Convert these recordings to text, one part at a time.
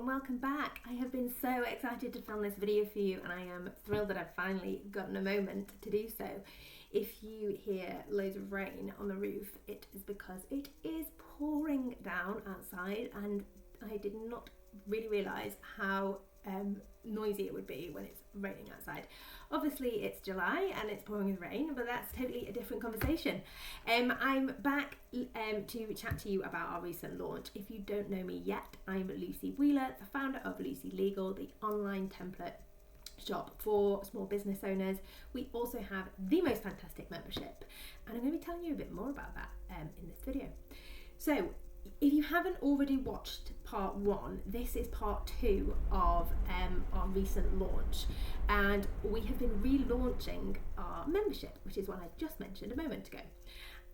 and welcome back. I have been so excited to film this video for you, and I am thrilled that I've finally gotten a moment to do so. If you hear loads of rain on the roof, it is because it is pouring down outside, and I did not really realise how noisy it would be when it's raining outside. Obviously it's July and it's pouring with rain, but that's totally a different conversation. I'm back to chat to you about our recent launch. If you don't know me yet, I'm Lucy Wheeler, the founder of Lucy Legal, the online template shop for small business owners. We also have the most fantastic membership, and I'm going to be telling you a bit more about that in this video. So if you haven't already watched part one, this is part two of our recent launch, and we have been relaunching our membership, which is what I just mentioned a moment ago.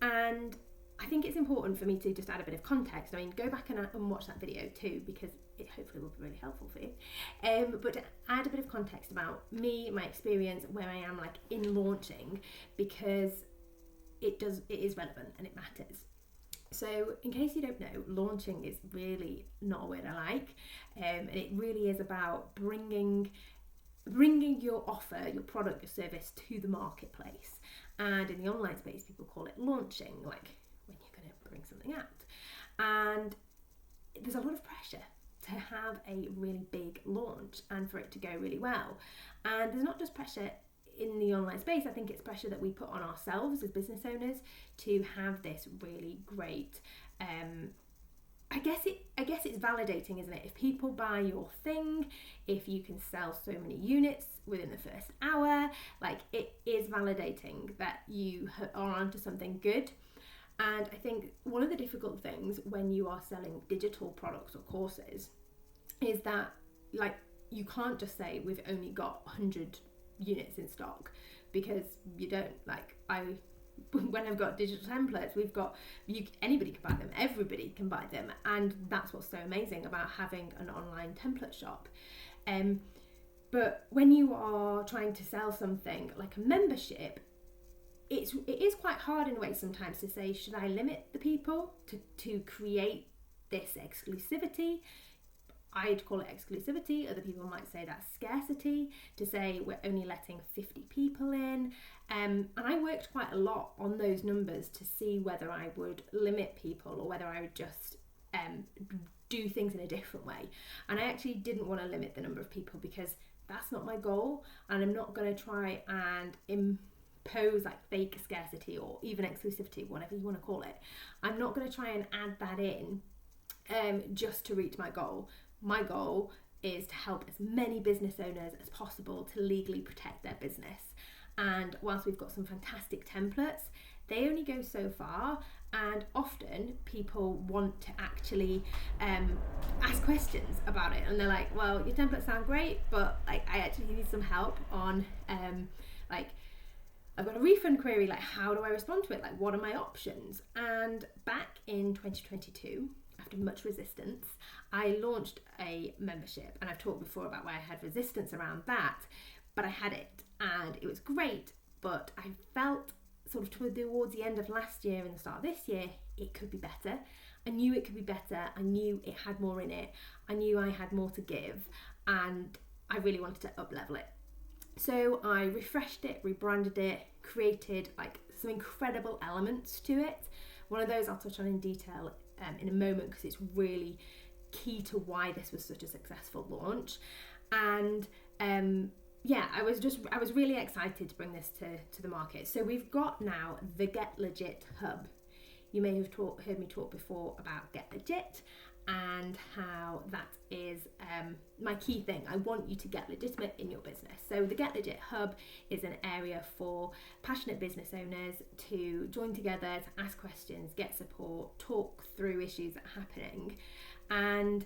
And I think it's important for me to just add a bit of context. I mean, go back and watch that video too, because it hopefully will be really helpful for you. But to add a bit of context about me, my experience, where I am like in launching, because it is relevant and it matters. So in case you don't know, launching is really not a word I like, and it really is about bringing your offer, your product, your service to the marketplace. And in the online space, people call it launching, like when you're going to bring something out. And there's a lot of pressure to have a really big launch and for it to go really well. And there's not just pressure in the online space. I think it's pressure that we put on ourselves as business owners to have this really great I guess it's validating, isn't it? If people buy your thing, if you can sell so many units within the first hour, like it is validating that you are onto something good. And I think one of the difficult things when you are selling digital products or courses is that like you can't just say we've only got 100 units in stock, because you don't. Like when I've got digital templates, anybody can buy them, everybody can buy them, and that's what's so amazing about having an online template shop. But when you are trying to sell something like a membership, it is quite hard in a way sometimes to say, should I limit the people to create this exclusivity? I'd call it exclusivity. Other people might say that's scarcity, to say we're only letting 50 people in. And I worked quite a lot on those numbers to see whether I would limit people or whether I would just do things in a different way. And I actually didn't want to limit the number of people, because that's not my goal. And I'm not going to try and impose like fake scarcity or even exclusivity, whatever you want to call it. I'm not going to try and add that in just to reach my goal. My goal is to help as many business owners as possible to legally protect their business. And whilst we've got some fantastic templates, they only go so far, and often people want to actually ask questions about it, and they're like, well, your templates sound great, but like I actually need some help on like I've got a refund query, like how do I respond to it, like what are my options? And back in 2022, after much resistance, I launched a membership, and I've talked before about why I had resistance around that, but I had it and it was great. But I felt sort of towards the end of last year and the start of this year, it could be better. I knew it could be better. I knew it had more in it. I knew I had more to give, and I really wanted to up-level it. So I refreshed it, rebranded it, created like some incredible elements to it. One of those I'll touch on in detail in a moment, because it's really key to why this was such a successful launch. And I was really excited to bring this to the market. So we've got now the Get Legit hub. You may have heard me talk before about Get Legit and how that is my key thing. I want you to get legitimate in your business. So the Get Legit hub is an area for passionate business owners to join together, to ask questions, get support, talk through issues that are happening, and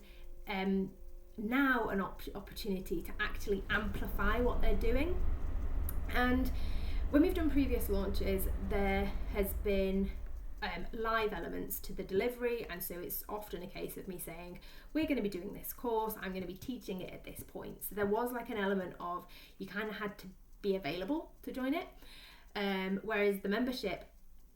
now an opportunity to actually amplify what they're doing. And when we've done previous launches, there has been live elements to the delivery, and so it's often a case of me saying, we're going to be doing this course, I'm going to be teaching it at this point. So there was like an element of you kind of had to be available to join it, whereas the membership,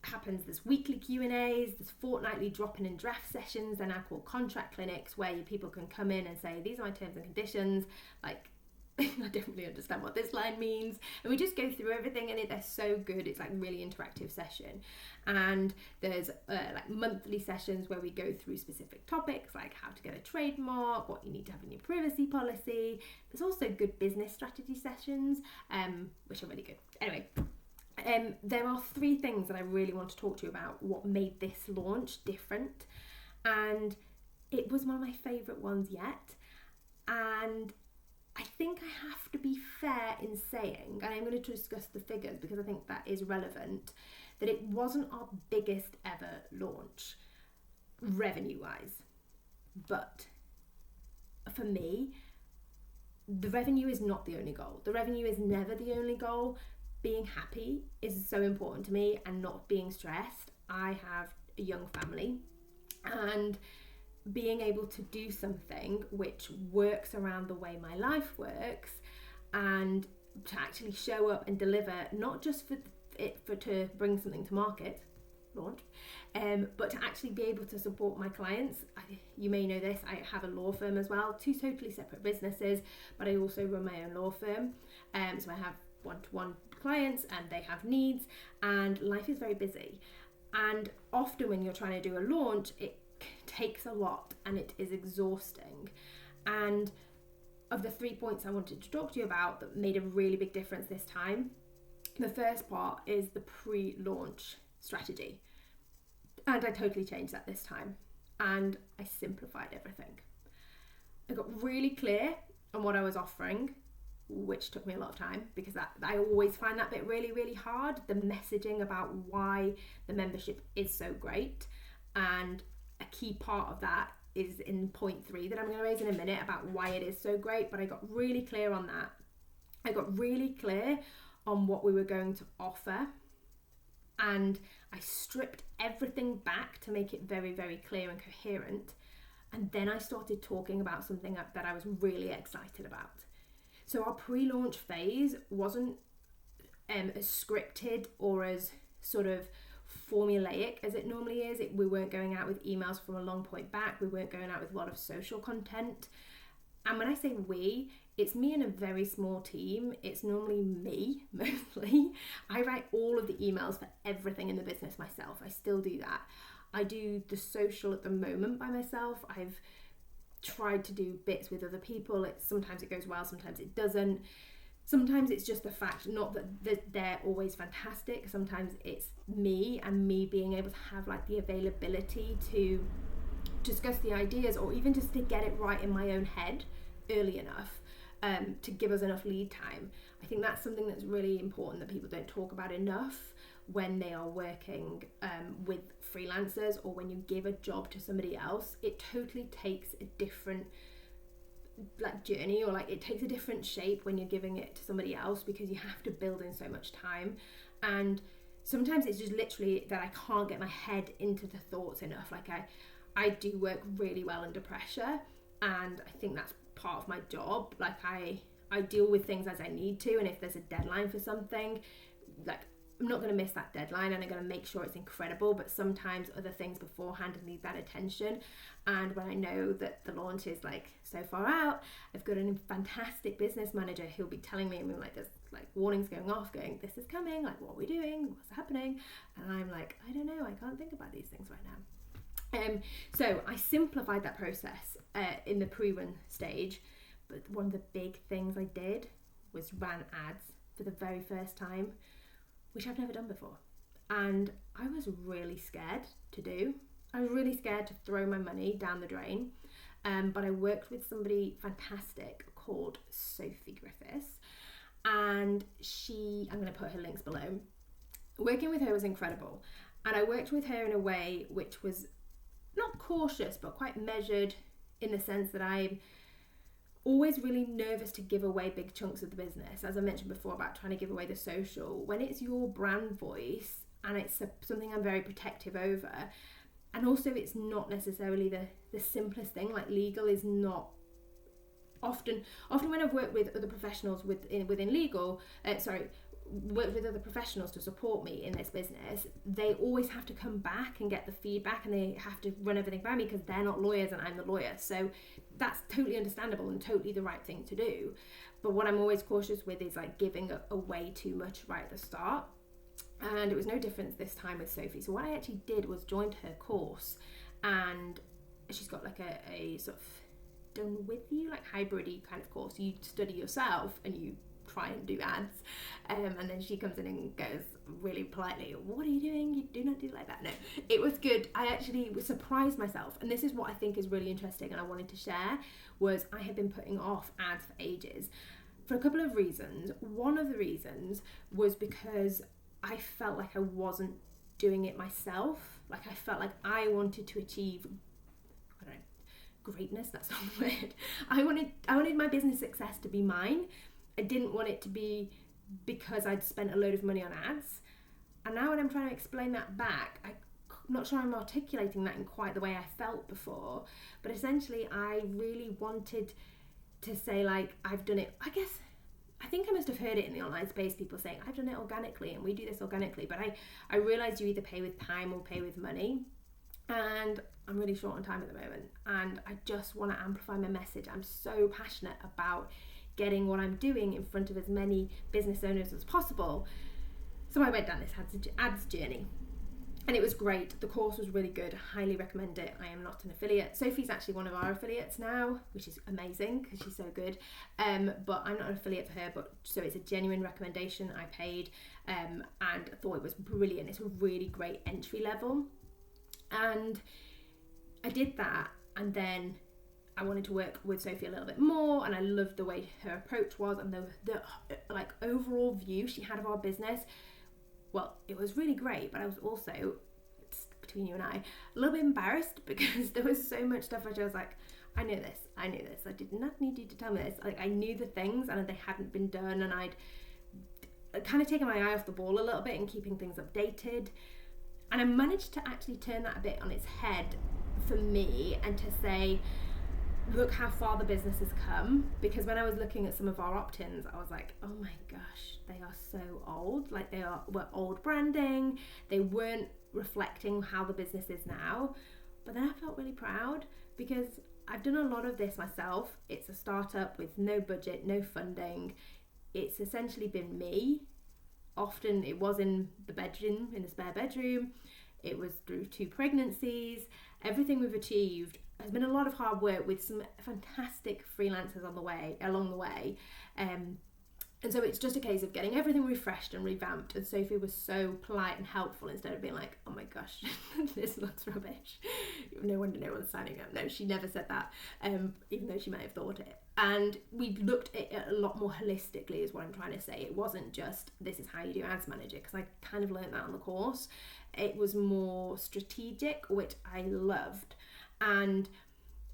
happens. There's weekly Q&As, there's fortnightly drop-in and draft sessions. They're now called contract clinics, where people can come in and say, these are my terms and conditions, like I don't really understand what this line means, and we just go through everything, and they're so good. It's like really interactive session. And there's like monthly sessions where we go through specific topics like how to get a trademark, what you need to have in your privacy policy. There's also good business strategy sessions, which are really good. Anyway, there are 3 things that I really want to talk to you about what made this launch different, and it was one of my favourite ones yet. And I think I have to be fair in saying, and I'm going to discuss the figures because I think that is relevant, that it wasn't our biggest ever launch revenue wise. But for me, the revenue is not the only goal. The revenue is never the only goal. Being happy is so important to me, and not being stressed. I have a young family, and being able to do something which works around the way my life works, and to actually show up and deliver, not just to bring something to market, launch, but to actually be able to support my clients. You may know this, I have a law firm as well, 2 totally separate businesses, but I also run my own law firm. So I have one-to-one clients, and they have needs, and life is very busy. And often when you're trying to do a launch, it takes a lot and it is exhausting. And of the 3 points I wanted to talk to you about that made a really big difference this time, the first part is the pre-launch strategy. And I totally changed that this time, and I simplified everything. I got really clear on what I was offering, which took me a lot of time because I always find that bit really, really hard, the messaging about why the membership is so great. And a key part of that is in point 3 that I'm going to raise in a minute about why it is so great. But I got really clear on that. I got really clear on what we were going to offer, and I stripped everything back to make it very, very clear and coherent. And then I started talking about something that I was really excited about. So our pre-launch phase wasn't as scripted or as sort of formulaic as it normally is. We weren't going out with emails from a long point back. We weren't going out with a lot of social content. And when I say we, it's me and a very small team. It's normally me, mostly. I write all of the emails for everything in the business myself. I still do that. I do the social at the moment by myself. I've tried to do bits with other people. Sometimes it goes well, sometimes it doesn't. Sometimes it's just the fact, not that they're always fantastic. Sometimes it's me and me being able to have like the availability to discuss the ideas, or even just to get it right in my own head early enough to give us enough lead time. I think that's something that's really important that people don't talk about enough when they are working with freelancers, or when you give a job to somebody else. It totally takes a different journey, or it takes a different shape when you're giving it to somebody else, because you have to build in so much time. And sometimes it's just literally that I can't get my head into the thoughts enough. I do work really well under pressure, and I think that's part of my job. I deal with things as I need to, and if there's a deadline for something, I'm not going to miss that deadline, and I'm going to make sure it's incredible. But sometimes other things beforehand need that attention. And when I know that the launch is so far out, I've got a fantastic business manager who'll be telling me, there's warnings going off, going, this is coming, what are we doing, what's happening? And I'm I don't know, I can't think about these things right now. So I simplified that process in the pre-run stage. But one of the big things I did was ran ads for the very first time, which I've never done before. And I was really scared to do. I was really scared to throw my money down the drain. But I worked with somebody fantastic called Sophie Griffiths. And I'm going to put her links below. Working with her was incredible. And I worked with her in a way which was not cautious, but quite measured, in the sense that I'm always really nervous to give away big chunks of the business. As I mentioned before about trying to give away the social, when it's your brand voice and it's something I'm very protective over, and also it's not necessarily the simplest thing. Legal is not often when I've worked with other professionals within legal, worked with other professionals to support me in this business, they always have to come back and get the feedback, and they have to run everything by me because they're not lawyers and I'm the lawyer. So that's totally understandable and totally the right thing to do. But what I'm always cautious with is like giving away too much right at the start. And it was no different this time with Sophie. So what I actually did was joined her course, and she's got like a sort of done with you, like hybrid-y kind of course. You study yourself and you try and do ads, and then she comes in and goes really politely, what are you doing? You do not do like that. No, it was good. I actually surprised myself, and this is what I think is really interesting and I wanted to share, was I had been putting off ads for ages for a couple of reasons. One of the reasons was because I felt like I wasn't doing it myself. Like I felt like I wanted to achieve, I don't know, greatness, that's not the word. I wanted my business success to be mine. I didn't want it to be because I'd spent a load of money on ads. And now when I'm trying to explain that back, I'm not sure I'm articulating that in quite the way I felt before. But essentially, I really wanted to say, like, I've done it. I think I must have heard it in the online space, people saying, I've done it organically and we do this organically. But I realised you either pay with time or pay with money. And I'm really short on time at the moment. And I just want to amplify my message. I'm so passionate about getting what I'm doing in front of as many business owners as possible. So I went down this ads journey, and it was great. The course was really good. I highly recommend it. I am not an affiliate. Sophie's actually one of our affiliates now, which is amazing because she's so good. But I'm not an affiliate for her, so it's a genuine recommendation. I paid and thought it was brilliant. It's a really great entry level. And I did that, and then I wanted to work with Sophie a little bit more, and I loved the way her approach was, and the like overall view she had of our business. Well, it was really great, but I was also, between you and I, a little bit embarrassed because there was so much stuff which I was like, I knew this, I did not need you to tell me this. Like, I knew the things and they hadn't been done, and I'd kind of taken my eye off the ball a little bit and keeping things updated. And I managed to actually turn that a bit on its head for me and to say, look how far the business has come. Because when I was looking at some of our opt-ins, I was like, oh my gosh, they are so old. Like were old branding. They weren't reflecting how the business is now. But then I felt really proud because I've done a lot of this myself. It's a startup with no budget, no funding. It's essentially been me. Often it was in the bedroom, in the spare bedroom. It was through 2 pregnancies. Everything we've achieved has been a lot of hard work with some fantastic freelancers along the way. And so it's just a case of getting everything refreshed and revamped. And Sophie was so polite and helpful instead of being like, oh my gosh, this looks rubbish. No wonder no one's signing up. No, she never said that, even though she may have thought it. And we looked at it a lot more holistically is what I'm trying to say. It wasn't just, this is how you do Ads Manager, because I kind of learned that on the course. It was more strategic, which I loved. And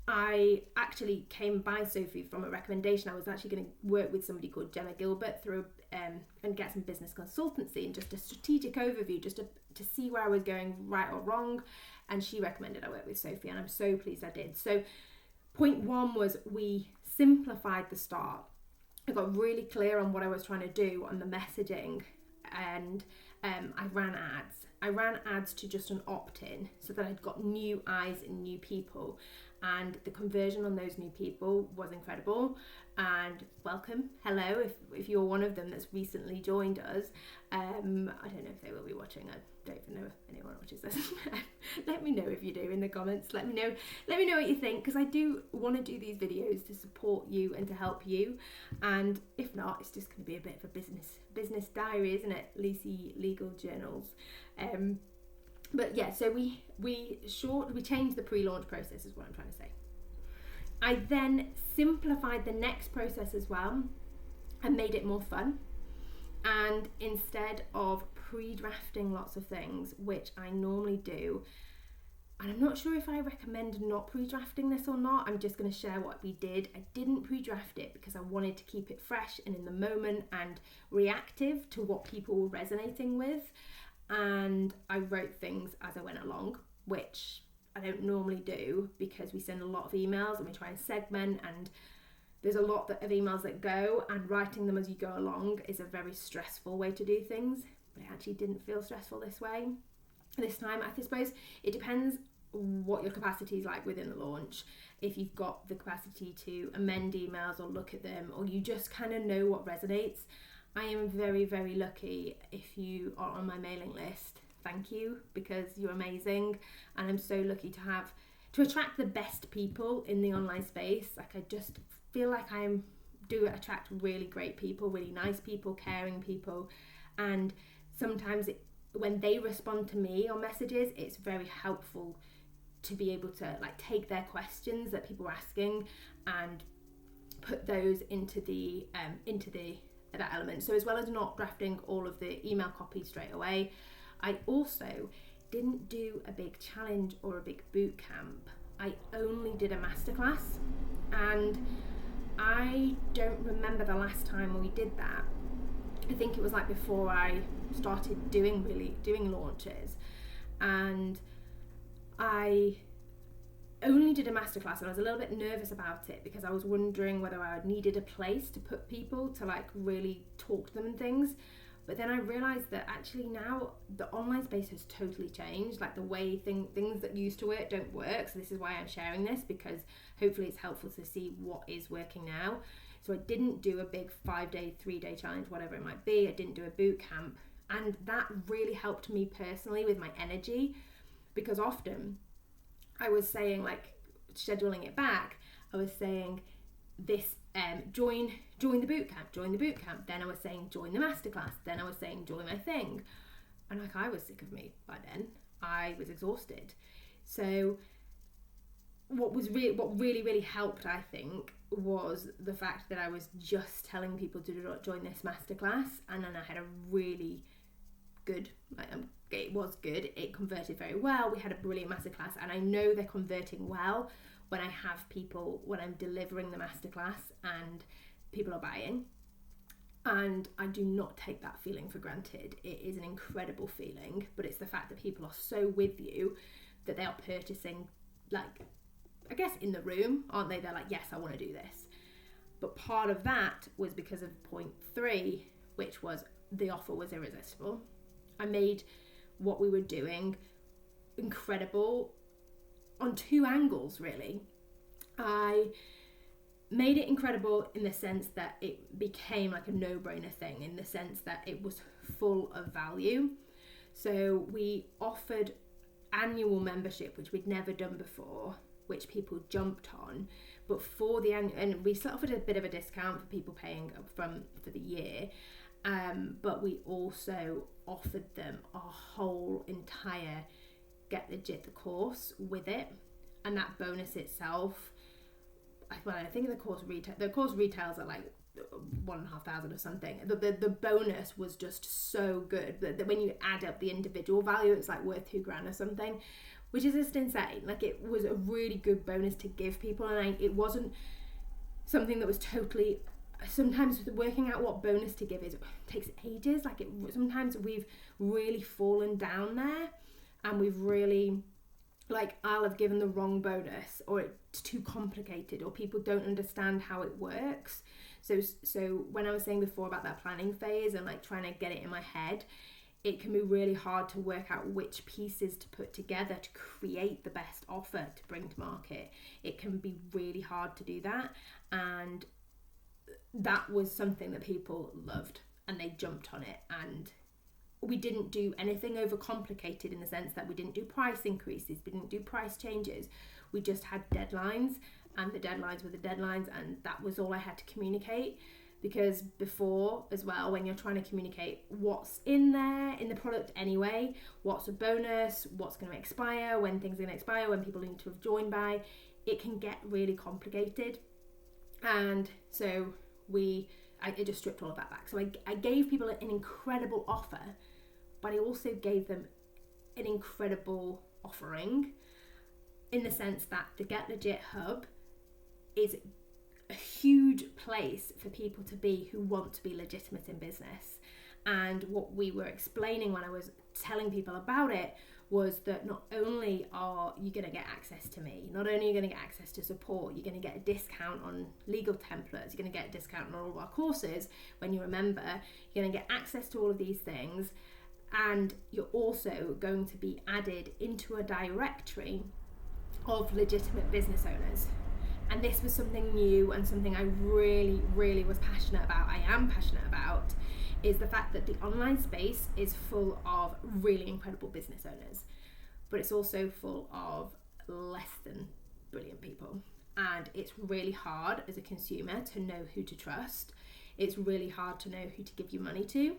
I actually came by Sophie from a recommendation. I was actually going to work with somebody called Gemma Gilbert through and get some business consultancy and just a strategic overview, just to see where I was going right or wrong. And she recommended I work with Sophie, and I'm so pleased I did. So point 1 was we simplified the start. I got really clear on what I was trying to do on the messaging, and I ran ads. I ran ads to just an opt-in so that I'd got new eyes and new people. And the conversion on those new people was incredible. And welcome, hello, if you're one of them that's recently joined us. I don't know if they will be watching. I don't even know if anyone watches this. Let me know if you do in the comments. Let me know what you think, because I do want to do these videos to support you and to help you. And if not, it's just going to be a bit of a business diary, isn't it? Lacey Legal Journals. But yeah, so we changed the pre-launch process is what I'm trying to say. I then simplified the next process as well and made it more fun. And instead of pre-drafting lots of things, which I normally do, and I'm not sure if I recommend not pre-drafting this or not, I'm just going to share what we did. I didn't pre-draft it because I wanted to keep it fresh and in the moment and reactive to what people were resonating with. And I wrote things as I went along, which I don't normally do because we send a lot of emails and we try and segment, and there's a lot of emails that go, and writing them as you go along is a very stressful way to do things. But it actually didn't feel stressful this time. I suppose it depends what your capacity is like within the launch. If you've got the capacity to amend emails or look at them, or you just kind of know what resonates. I am very, very lucky if you are on my mailing list. Thank you, because you're amazing, and I'm so lucky to attract the best people in the online space. Like, I just feel like do attract really great people, really nice people, caring people, and sometimes when they respond to me on messages, it's very helpful to be able to like take their questions that people are asking and put those into that element. So as well as not drafting all of the email copy straight away, I also didn't do a big challenge or a big boot camp. I only did a masterclass, and I don't remember the last time we did that. I think it was like before I started doing launches, and I only did a masterclass, and I was a little bit nervous about it because I was wondering whether I needed a place to put people to like really talk to them and things. But then I realised that actually now the online space has totally changed. Like the way things that used to work don't work. So this is why I'm sharing this, because hopefully it's helpful to see what is working now. So I didn't do a big 5-day, 3-day challenge, whatever it might be. I didn't do a boot camp. And that really helped me personally with my energy, because often I was saying, like, scheduling it back, I was saying this, join the boot camp. Then I was saying join the masterclass. Then I was saying join my thing. And like, I was sick of me by then. I was exhausted. So what really helped, I think, was the fact that I was just telling people to join this masterclass, and then I had a really good, it was good, it converted very well. We had a brilliant masterclass, and I know they're converting well when I have people, when I'm delivering the masterclass and people are buying. And I do not take that feeling for granted. It is an incredible feeling, but it's the fact that people are so with you that they are purchasing, like, I guess in the room, aren't they? They're like, yes, I want to do this. But part of that was because of point 3, which was the offer was irresistible. I made what we were doing incredible on 2 angles, really. I made it incredible in the sense that it became like a no-brainer thing, in the sense that it was full of value. So we offered annual membership, which we'd never done before, which people jumped on. But for the annual, and we offered a bit of a discount for people paying up front for the year, but we also offered them a whole entire Get Legit the course with it, and that bonus itself, well, I think the course retails at like 1,500 or something. The bonus was just so good that when you add up the individual value, it's like worth $2,000 or something, which is just insane. Like, it was a really good bonus to give people, and it wasn't something that was totally. Sometimes working out what bonus to give takes ages. Sometimes we've really fallen down there, and we've really, like, I'll have given the wrong bonus, or it's too complicated, or people don't understand how it works. So when I was saying before about that planning phase and like trying to get it in my head, it can be really hard to work out which pieces to put together to create the best offer to bring to market. It can be really hard to do that, and that was something that people loved, and they jumped on it. And we didn't do anything overcomplicated, in the sense that we didn't do price increases, we didn't do price changes. We just had deadlines, and the deadlines were the deadlines, and that was all I had to communicate. Because before as well, when you're trying to communicate what's in there in the product anyway, what's a bonus, what's going to expire, when things are going to expire, when people need to have joined by, it can get really complicated. And so I just stripped all of that back. So I gave people an incredible offer, but I also gave them an incredible offering, in the sense that the Get Legit Hub is a huge place for people to be who want to be legitimate in business. And what we were explaining when I was telling people about it was that not only are you going to get access to me, not only are you going to get access to support, you're going to get a discount on legal templates, you're going to get a discount on all of our courses when you remember, you're going to get access to all of these things, and you're also going to be added into a directory of legitimate business owners. And this was something new and something I really, really was passionate about. I am passionate about is the fact that the online space is full of really incredible business owners, but it's also full of less than brilliant people. And it's really hard as a consumer to know who to trust. It's really hard to know who to give your money to.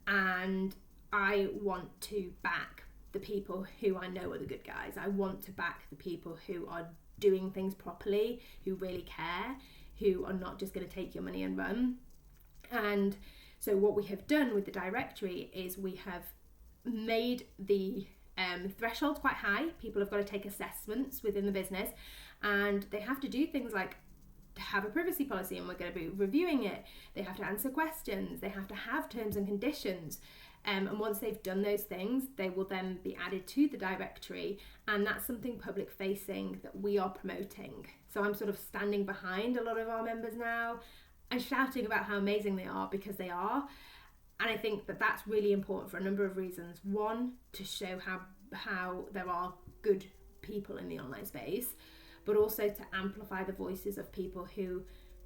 And I want to back the people who I know are the good guys. I want to back the people who are doing things properly, who really care, who are not just going to take your money and run. And so what we have done with the directory is we have made the thresholds quite high. People have got to take assessments within the business, and they have to do things like have a privacy policy, and we're going to be reviewing it. They have to answer questions. They have to have terms and conditions. And once they've done those things, they will then be added to the directory, and that's something public facing that we are promoting. So I'm sort of standing behind a lot of our members now and shouting about how amazing they are, because they are. And I think that that's really important for a number of reasons. One, to show how there are good people in the online space, but also to amplify the voices of people who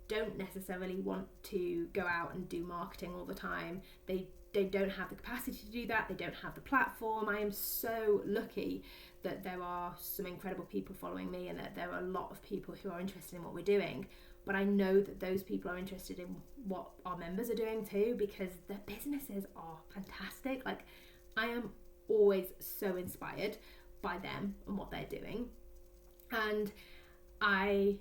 don't necessarily want to go out and do marketing all the time. They don't have the capacity to do that. They don't have the platform. I am so lucky that there are some incredible people following me, and that there are a lot of people who are interested in what we're doing. But I know that those people are interested in what our members are doing too, because their businesses are fantastic. Like, I am always so inspired by them and what they're doing. And I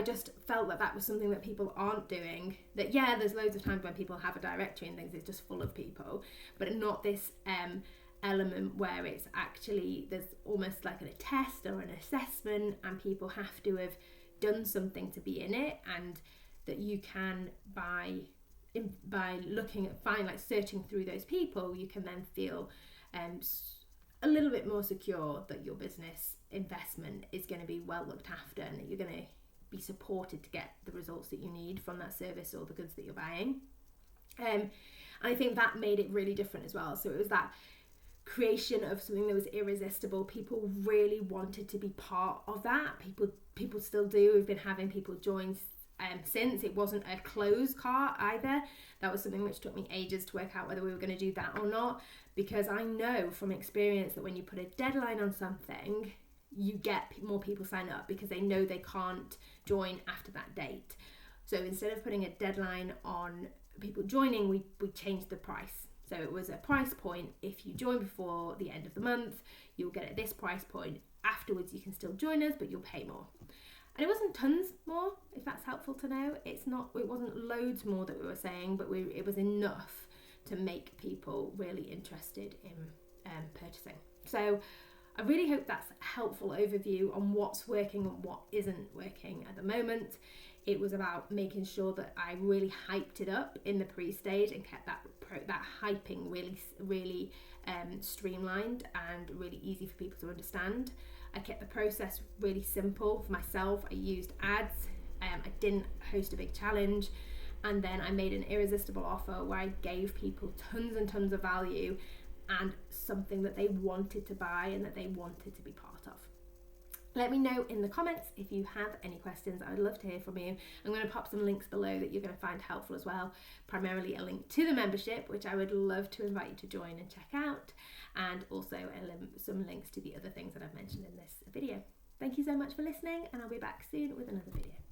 just felt that was something that people aren't doing. That, yeah, there's loads of times when people have a directory and things, it's just full of people, but not this element where it's actually, there's almost like a test or an assessment, and people have to have done something to be in it, and that you can by looking at searching through those people, you can then feel a little bit more secure that your business investment is going to be well looked after, and that you're going to be supported to get the results that you need from that service or the goods that you're buying. And I think that made it really different as well. So it was that creation of something that was irresistible. People really wanted to be part of that. People still do. We've been having people join since. It wasn't a closed cart either. That was something which took me ages to work out whether we were going to do that or not, because I know from experience that when you put a deadline on something, you get more people sign up because they know they can't join after that date. So instead of putting a deadline on people joining, we changed the price. So it was a price point. If you join before the end of the month, you'll get at this price point. Afterwards, you can still join us, but you'll pay more. And it wasn't tons more, if that's helpful to know. It wasn't loads more that we were saying, but it was enough to make people really interested in purchasing. So I really hope that's a helpful overview on what's working and what isn't working at the moment. It was about making sure that I really hyped it up in the pre-stage and kept that hyping really streamlined and really easy for people to understand. I kept the process really simple for myself. I used ads. I didn't host a big challenge. And then I made an irresistible offer where I gave people tons and tons of value and something that they wanted to buy and that they wanted to be part of. Let me know in the comments if you have any questions. I would love to hear from you. I'm going to pop some links below that you're going to find helpful as well. Primarily a link to the membership, which I would love to invite you to join and check out, and also some links to the other things that I've mentioned in this video. Thank you so much for listening, and I'll be back soon with another video.